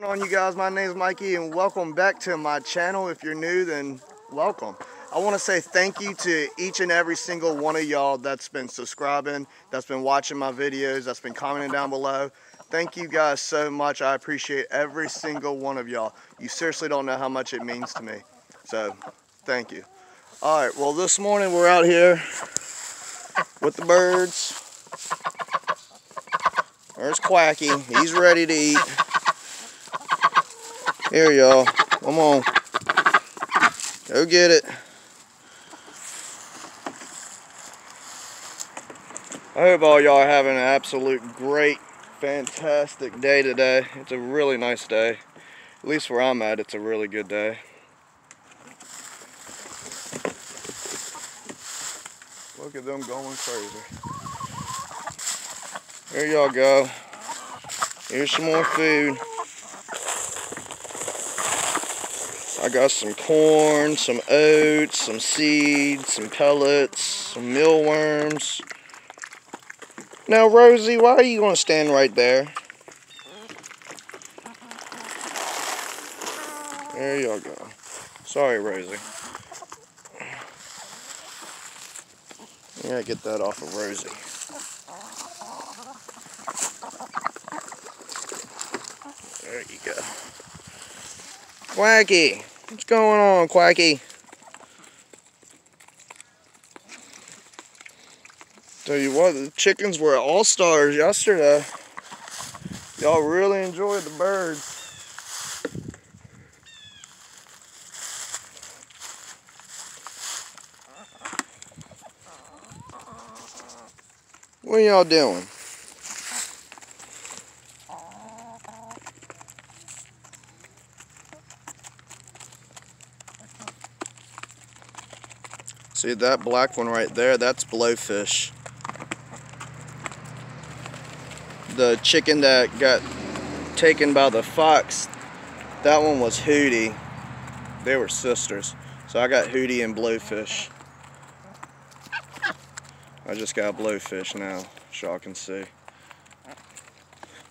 On you guys, my name is Mikey and welcome back to my channel. If you're new, then welcome. I want to say thank you to each and every single one of y'all that's been subscribing, that's been watching my videos, that's been commenting down below. Thank you guys so much. I appreciate every single one of y'all. You seriously don't know how much it means to me. So thank you. Alright, well this morning we're out here with the birds. There's Quacky, he's ready to eat. Here y'all, come on, go get it. I hope all y'all are having an absolute great, fantastic day today. It's a really nice day. At least where I'm at, it's a really good day. Look at them going crazy. There y'all go. Here's some more food. I got some corn, some oats, some seeds, some pellets, some mealworms. Now, Rosie, why are you going to stand right there? There y'all go. Sorry, Rosie. I gotta get that off of Rosie. There you go. Quacky, what's going on, Quacky? Tell you what, the chickens were all-stars yesterday. Y'all really enjoyed the birds. What are y'all doing? See that black one right there? That's blowfish. The chicken that got taken by the fox, that one was Hootie. They were sisters. So I got Hootie and blowfish. I just got blowfish now, so y'all can see.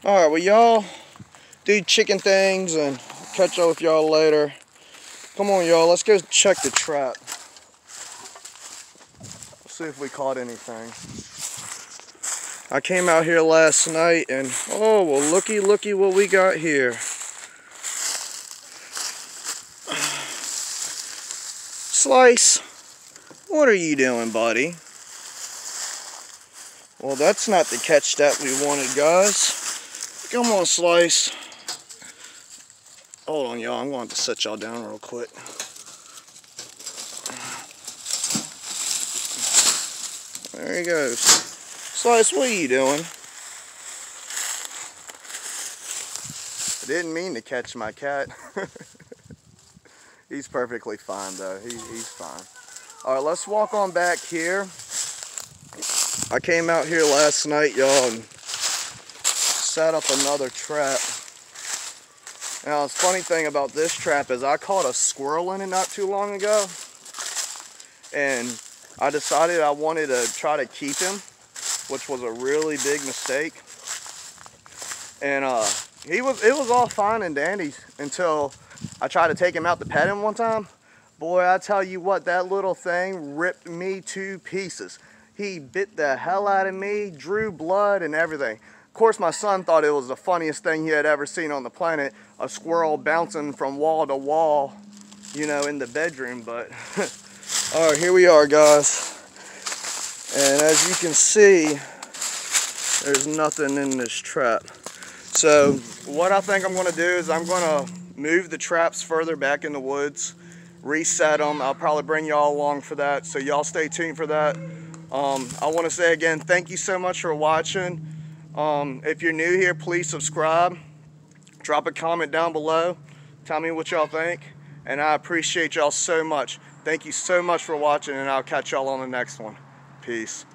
Alright, well y'all do chicken things and catch up with y'all later. Come on y'all, let's go check the trap. See if we caught anything. I came out here last night and oh well, looky what we got here. Slice, what are you doing, buddy? Well, that's not the catch that we wanted, guys. Come on, Slice. Hold on, y'all, I'm going to set y'all down real quick. There he goes. Slice, what are you doing? I didn't mean to catch my cat. He's perfectly fine, though. He's fine. All right, let's walk on back here. I came out here last night, y'all, and set up another trap. Now, the funny thing about this trap is I caught a squirrel in it not too long ago. And I decided I wanted to try to keep him, which was a really big mistake. And it was all fine and dandy until I tried to take him out to pet him one time. Boy, I tell you what, that little thing ripped me to pieces. He bit the hell out of me, drew blood and everything. Of course, my son thought it was the funniest thing he had ever seen on the planet, a squirrel bouncing from wall to wall, you know, in the bedroom, but all right, here we are, guys. And as you can see, there's nothing in this trap. So what I think I'm gonna do is I'm gonna move the traps further back in the woods, reset them. I'll probably bring y'all along for that, so y'all stay tuned for that. I want to say again, thank you so much for watching. If you're new here, please subscribe. Drop a comment down below. Tell me what y'all think. And I appreciate y'all so much. Thank you so much for watching, and I'll catch y'all on the next one. Peace.